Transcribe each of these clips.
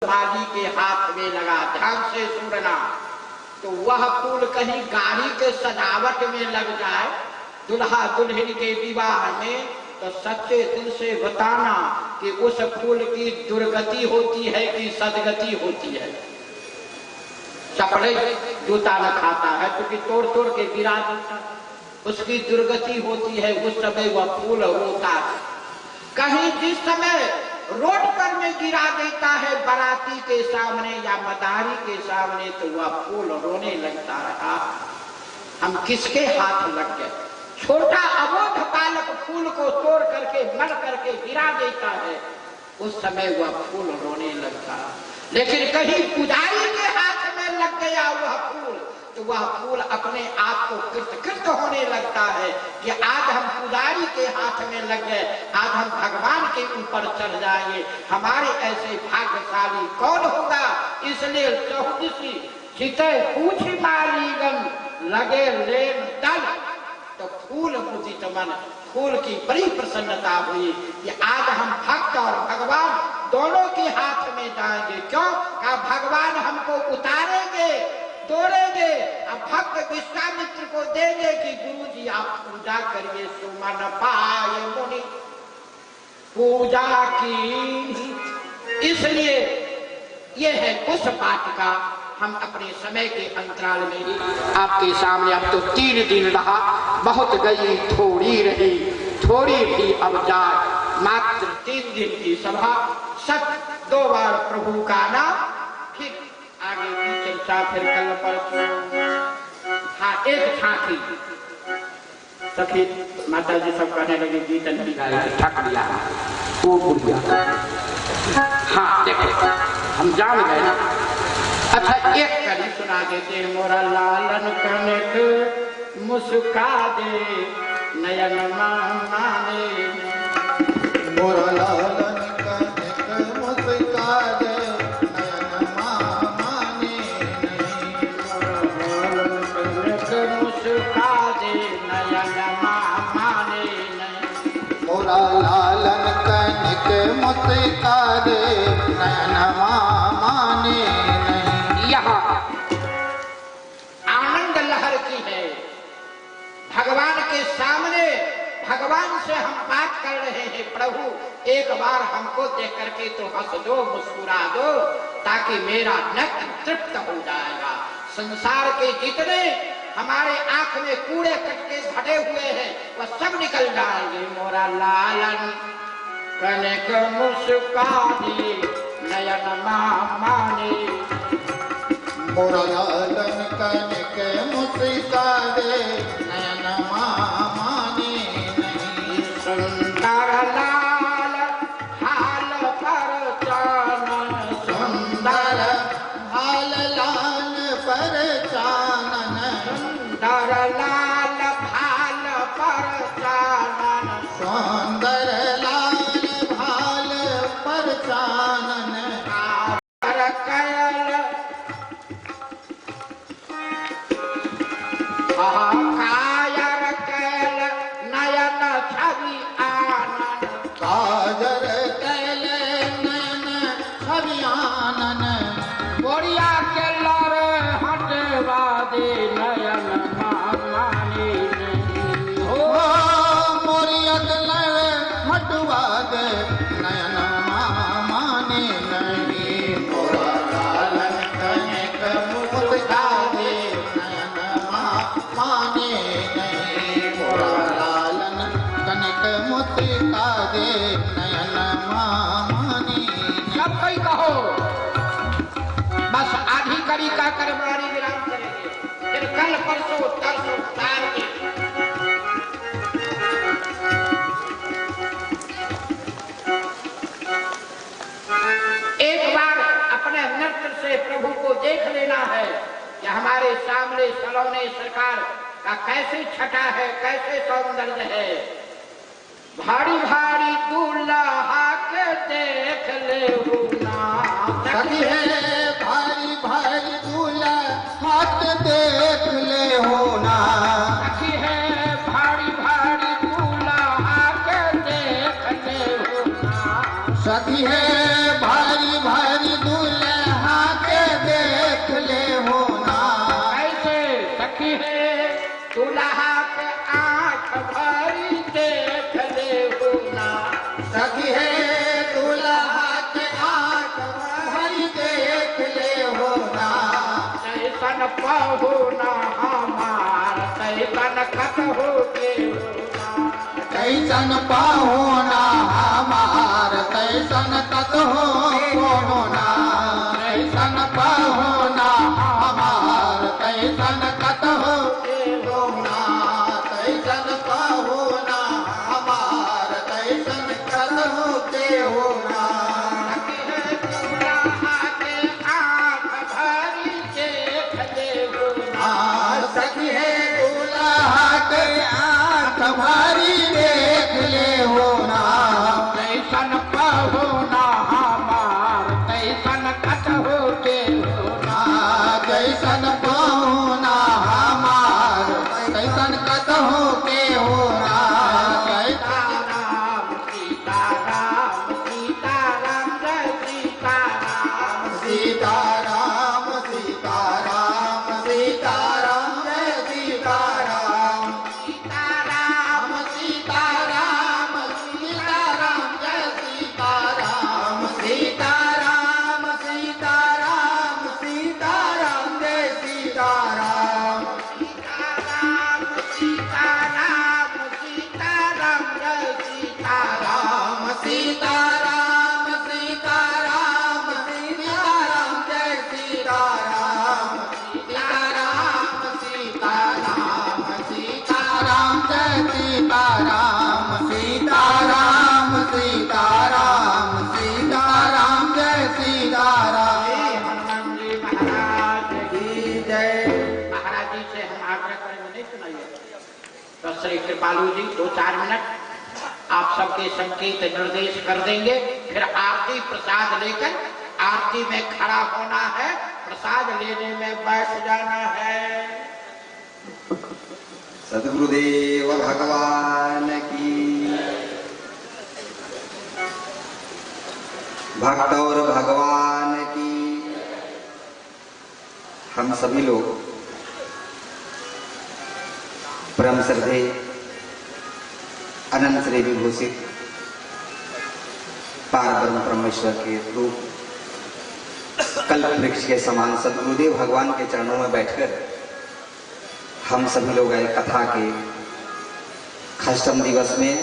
माली के हाथ में लगा। ध्यान से सुनना, तो वह फूल कहीं गाड़ी के सजावट में लग जाए, दुल्हा दुल्हन के विवाह में, तो सच्चे दिल से बताना कि उस फूल की दुर्गति होती है कि सदगति होती है। चपड़े जूता न खाता है क्योंकि तोड़ तोड़ के गिरा देता है, उसकी दुर्गति होती है। उस समय वह फूल रोता है। कहीं जिस समय रोड पर में गिरा देता है बाराती के सामने या मदारी के सामने, तो वह फूल रोने लगता रहा। हम किसके हाथ लग गए? छोटा अबोध बालक फूल को तोड़ करके मर करके गिरा देता है, उस समय वह फूल रोने लगता। लेकिन कहीं पुजारी के हाथ में लग गया वह फूल, तो वह फूल अपने आप को कृत होने लगता है कि आज हम पुजारी के हाथ में लग गए, आज हम भगवान के ऊपर चढ़ जाएंगे। हमारे ऐसे भाग्यशाली कौन होगा? इसलिए चौदिसी चिते पूछ मालीगन लगे लेन दल, तो फूल मुदित मन, फूल की बड़ी प्रसन्नता हुई कि आज हम भक्त और भगवान दोनों के हाथ में जाएंगे। क्यों? का भगवान हमको उतारेंगे, तोड़ेंगे, अब भक्त विश्वामित्र को देंगे कि गुरुजी आप पूजा करिए, सुमन पाए मुनि पूजा की। इसलिए ये है उस बात का हम अपने समय के अंतराल में ही आपके सामने, अब तो 3 दिन रहा, बहुत गई थोड़ी रही, थोड़ी भी अब जाए। मात्र 3 दिन की सभा, सत 2 बार प्रभु का नाम, फिर आगे की चर्चा फिर कल परसों। हाँ, एक झांकी सखी माता जी सब कहने लगे गीतन की गाय ठक दिया वो बुढ़िया। हाँ देखो, हम जान गए ना। अच्छा, एक कड़ी सुना देते। मोरा लालन कनक मुस्का दे नयन माने, मोरा लालन कनक मुस्का दे नयन माने नहीं। मोरा लालन कनक मुस्का दे नयन माने नहीं। यहाँ आनंद लहर की है। भगवान के सामने भगवान से हम बात कर रहे हैं। प्रभु एक बार हमको देख करके तो हंस दो, मुस्कुरा दो, ताकि मेरा नेत्र तृप्त हो जाएगा। संसार के जितने हमारे आंख में कूड़े कटके भरे हुए हैं वह सब निकल जाएंगे। मोरा लालन कनक मुस्का दे नयन माने, मोरा लालन कनक मुस्का दे नयन माने नहीं। सुंदर लाल हाल पर चानन, सुंदर हाल लाल पर चानन, सुंदर लाल भाल पर चानन, सुंदर लाल भाल पर चानन। पर कयल कायर कयल नयन छवि आनन, काजर कैल नयन छवि आनन, बोरिया के लर हटवा दे नयन माने नहीं। हो मोरियत लड़ हटवा दे नयन माने नहीं। मोरा लालन कनक मुस्का दे नयन माने नहीं। मोरा लालन कनक मुस्का दे नयन माने नहीं। सब कोई कहो, बस आधी कड़ी का करवारी विराम करेंगे, फिर कल परसों तरसों तार के एक बार अपने नेत्र से प्रभु को देख लेना है कि हमारे सामने सलोने सरकार का कैसे छटा है, कैसे सौंदर्य है। भारी भारी दूल्हा के देख ले सखी है भारी भारी दूल्हा हाथ देख ले होना। सखी है भारी भारी दूल्हा के देख ले होना। सखी है भारी भारी दूल्हा जैसन पहुना हमार तैसन कत होके कैसन पाहुना हमार तैसन कत हो ना कैसन पाहुना हमार तैसन कत हो ना तैसन पाहुना हमार तैसन कत हो के होना सखी है दूल्हा के आंख भारी देख ले होना तैसन पहुना हमार तैसन कत होके होना कैसन पाहुना हमार कैसन कत हो के होना राम सीताराम सीताराम जय सीताराम सीताराम सीताराम सीताराम जय सीताराम सीताराम सीताराम सीताराम जय सीताराम सीताराम सीताराम सीताराम जय सीताराम सीताराम सीताराम सीताराम जय सीताराम राम सीताराम सीताराम सीताराम जय सीताराम सीताराम सीताराम सीताराम जय सीताराम सीताराम सीताराम सीताराम जय सीताराम हनुमान जी महाराज की जय महाराज जी से हम आग्रह करेंगे, नहीं सुनाइए तो श्री कृपालु जी 2-4 मिनट आप सबके संकेत निर्देश कर देंगे, फिर आरती प्रसाद लेकर आरती में खड़ा होना है, प्रसाद लेने में बैठ जाना है। सद्गुरुदेव भगवान की, भक्त और भगवान की। हम सभी लोग परम श्रद्धे अनंत श्री विभूषित पारब्रह्म परमेश्वर के रूप कल्प वृक्ष के समान सद्गुरुदेव भगवान के चरणों में बैठकर हम सभी लोग कथा के अष्टम दिवस में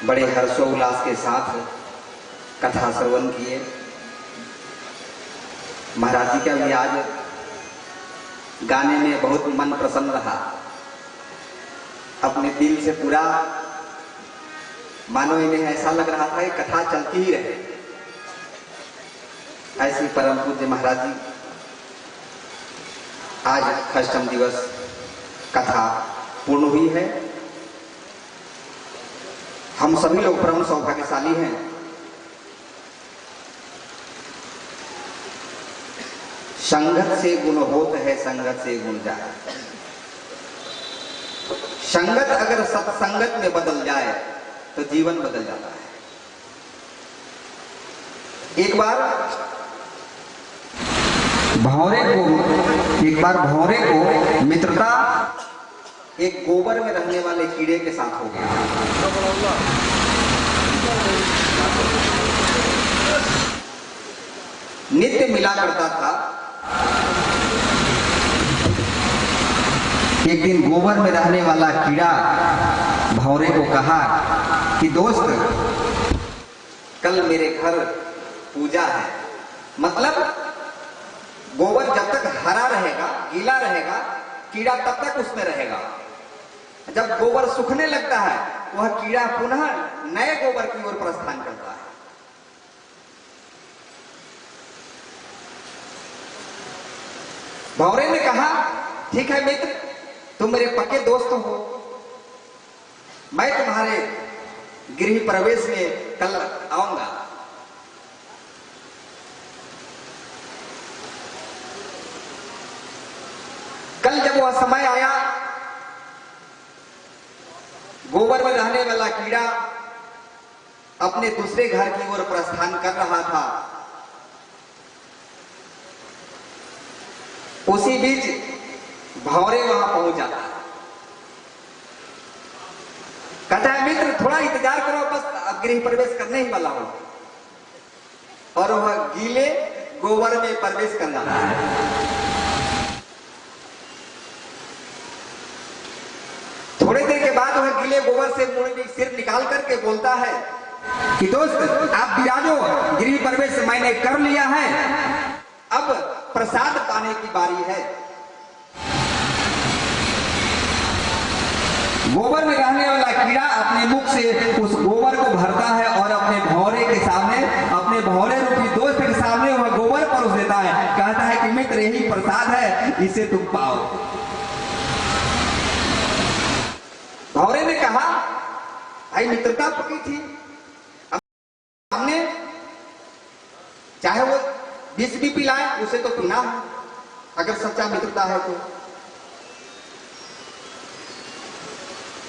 बड़े हर्षोल्लास के साथ कथा श्रवण किए। महाराज जी का भी आज गाने में बहुत मन प्रसन्न रहा, अपने दिल से पूरा मानो इन्हें ऐसा लग रहा था कि कथा चलती ही रहे। ऐसे परम पूज्य महाराज जी आज अष्टम दिवस कथा पूर्ण हुई है। हम सभी लोग परम सौभाग्यशाली हैं। संगत से गुण होत है, संगत से गुण जाए। संगत अगर सत्संगत में बदल जाए तो जीवन बदल जाता है। एक बार भौरे को मित्रता एक गोबर में रहने वाले कीड़े के साथ हो गया। नित्य मिला करता था। एक दिन गोबर में रहने वाला कीड़ा भौरे को कहा कि दोस्त, कल मेरे घर पूजा है। मतलब गोबर जब तक हरा रहेगा, गीला रहेगा, कीड़ा तब तक उसमें रहेगा। जब गोबर सूखने लगता है, वह कीड़ा पुनः नए गोबर की ओर प्रस्थान करता है। भौरे ने कहा, ठीक है मित्र, तुम मेरे पक्के दोस्त हो, मैं तुम्हारे गृह प्रवेश में कल आऊंगा। कल जब वह समय आया, गोबर में रहने वाला कीड़ा अपने दूसरे घर की ओर प्रस्थान कर रहा था। उसी बीच भौरे वहां पहुंच जाता है। कहता है, मित्र थोड़ा इंतजार करो, बस अब गृह प्रवेश करने ही वाला हूं। और वह गीले गोबर में प्रवेश कर रहा है। के गोबर से सिर निकाल करके बोलता है कि दोस्त आप विराजो, गिरी प्रवेश मैंने कर लिया है, अब प्रसाद पाने की बारी है। गोबर में रहने वाला कीड़ा अपने मुख से उस गोबर को भरता है और अपने भौरे के सामने, अपने भौरे रूपी दोस्त के सामने वह गोबर परोस देता है, कहता है कि मित्र यही प्रसाद है, इसे तुम पाओ। भौरे ने कहा भाई मित्रता पकी थी, अब हमने चाहे वो विष भी पिलाए उसे तो पीना है, अगर सच्चा मित्रता है तो।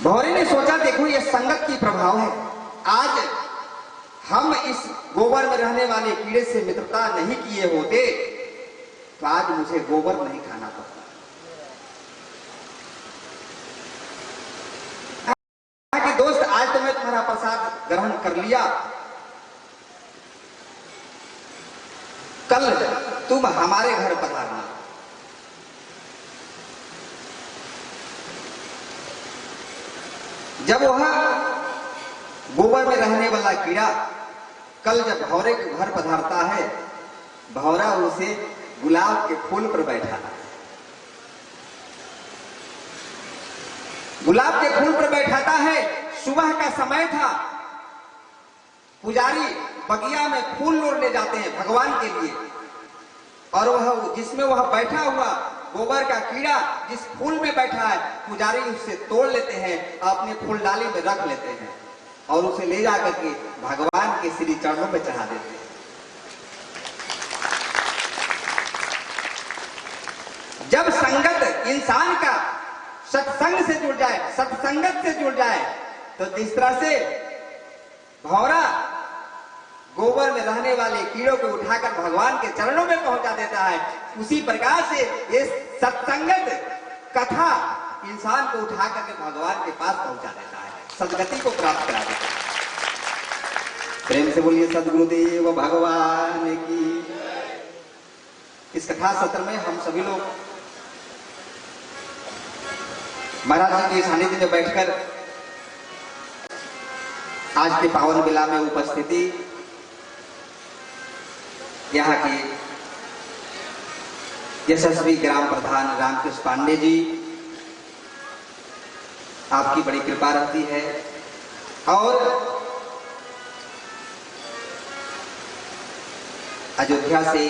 भौरे ने सोचा देखो ये संगत की प्रभाव है, आज हम इस गोबर में रहने वाले कीड़े से मित्रता नहीं किए होते तो आज मुझे गोबर नहीं खाना पड़ता। कि दोस्त आज तो मैं तुम्हारा प्रसाद ग्रहण कर लिया, कल तुम हमारे घर पधारना। जब वह गोबर में रहने वाला कीड़ा कल जब भौरे के घर पधारता है, भौरा उसे गुलाब के फूल पर बैठा, गुलाब के फूल पर बैठाता है। सुबह का समय था, पुजारी बगिया में फूल लोड़ने जाते हैं भगवान के लिए, और वह जिसमें वह बैठा हुआ गोबर का कीड़ा जिस फूल में बैठा है, पुजारी उससे तोड़ लेते हैं, अपने फूल डाली में रख लेते हैं और उसे ले जाकर के भगवान के श्री चरणों में चढ़ा देते हैं। जब संगत इंसान का सत्संग से जुड़ जाए, सत्संगत से जुड़ जाए, तो जिस तरह से भौरा गोबर में रहने वाले कीड़ों को उठाकर भगवान के चरणों में पहुंचा देता है, उसी प्रकार से ये सत्संगत कथा इंसान को उठा करके भगवान के पास पहुंचा देता है, सदगति को प्राप्त करा देता है। प्रेम से बोलिए सद्गुरुदेव भगवान की। इस कथा सत्र में हम सभी लोग महाराज जी के सानिध्य में बैठकर आज के पावन बेला में उपस्थिति यहाँ के यशस्वी ग्राम प्रधान रामकृष्ण पांडे जी, आपकी बड़ी कृपा रहती है, और अयोध्या से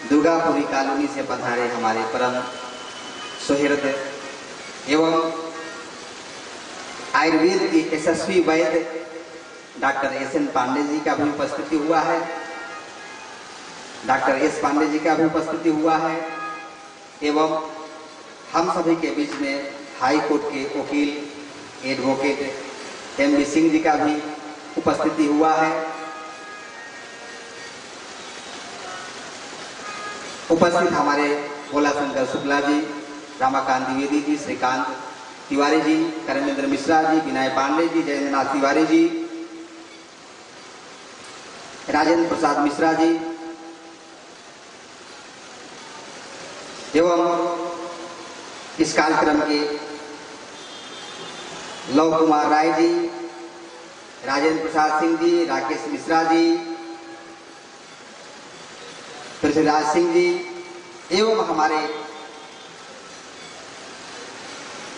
दुर्गापुरी कॉलोनी से पधारे हमारे परम सुहृद एवं आयुर्वेद के यशस्वी वैद्य डॉक्टर एस.एन. पांडे जी का भी उपस्थिति हुआ है, डॉक्टर एस. पांडे जी का भी उपस्थिति हुआ है, एवं हम सभी के बीच में हाई कोर्ट के वकील एडवोकेट एम.बी. सिंह जी का भी उपस्थिति हुआ है। उपस्थित हमारे भोला शंकर शुक्ला जी, रामाकांत द्विवेदी जी, श्रीकांत तिवारी जी, करेंद्र मिश्रा जी, विनय पांडे जी, जयेंद्रनाथ तिवारी जी, राजेंद्र प्रसाद मिश्रा जी, एवं इस कार्यक्रम के लव कुमार राय जी, राजेंद्र प्रसाद सिंह जी, राकेश मिश्रा जी, पृथ्वीराज सिंह जी, एवं हमारे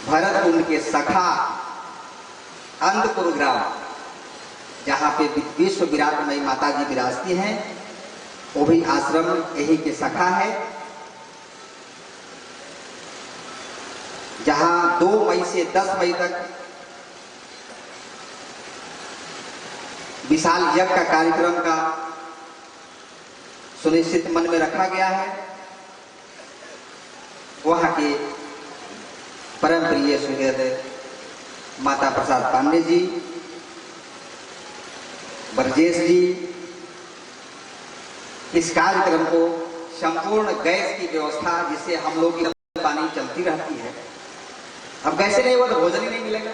भरत कुंड के सखा अंधपुर ग्राम, जहाँ पे विश्व विराटमयी माता जी विराजती हैं, वो भी आश्रम यही के सखा है, जहाँ 2 मई से 10 मई तक विशाल यज्ञ का कार्यक्रम का सुनिश्चित मन में रखा गया है। वहां के परम प्रिय सुहृद माता प्रसाद पांडे जी, ब्रजेश जी, इस कार्यक्रम को संपूर्ण गैस की व्यवस्था, जिससे हम लोग की पानी चलती रहती है, अब वैसे नहीं हुआ तो भोजन ही नहीं मिलेगा,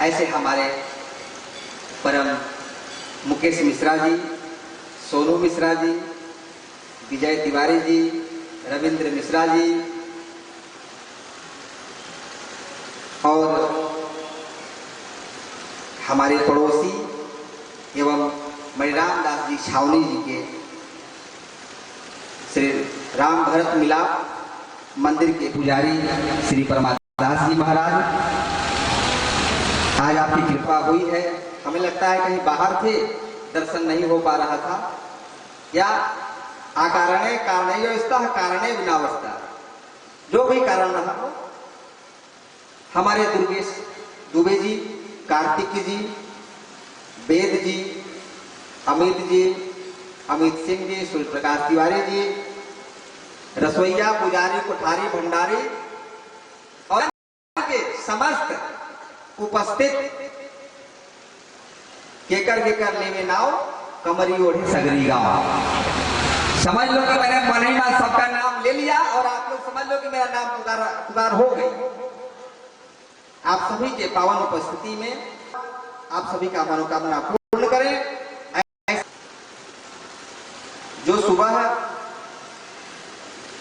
ऐसे हमारे परम मुकेश मिश्रा जी, सोनू मिश्रा जी, विजय तिवारी जी, रविंद्र मिश्रा जी और हमारे पड़ोसी एवं मणिराम दास जी छावनी जी के श्री राम भरत मिलाप मंदिर के पुजारी श्री परमात्मा दास जी महाराज, आज आपकी कृपा हुई है। हमें लगता है कहीं बाहर थे, दर्शन नहीं हो पा रहा था, या अकारणे कारणे व्यवस्था कारणे विनावस्था, जो भी कारण रहा हो, हमारे दुर्गेश दुबे जी, कार्तिक जी, वेद जी, अमित सिंह जी, सूर्य प्रकाश तिवारी जी, रसोईया, पुजारी, कोठारी, भंडारी और के समस्त उपस्थित केकर लेवे नाव कमरी ओढ़े सगरी गांव। समझ लो कि मैंने मन ही में सबका नाम ले लिया और आप लोग समझ लो कि मेरा नाम पुकार हो गई। आप सभी के पावन उपस्थिति में आप सभी का मनोकामना पूर्ण करें। जो सुबह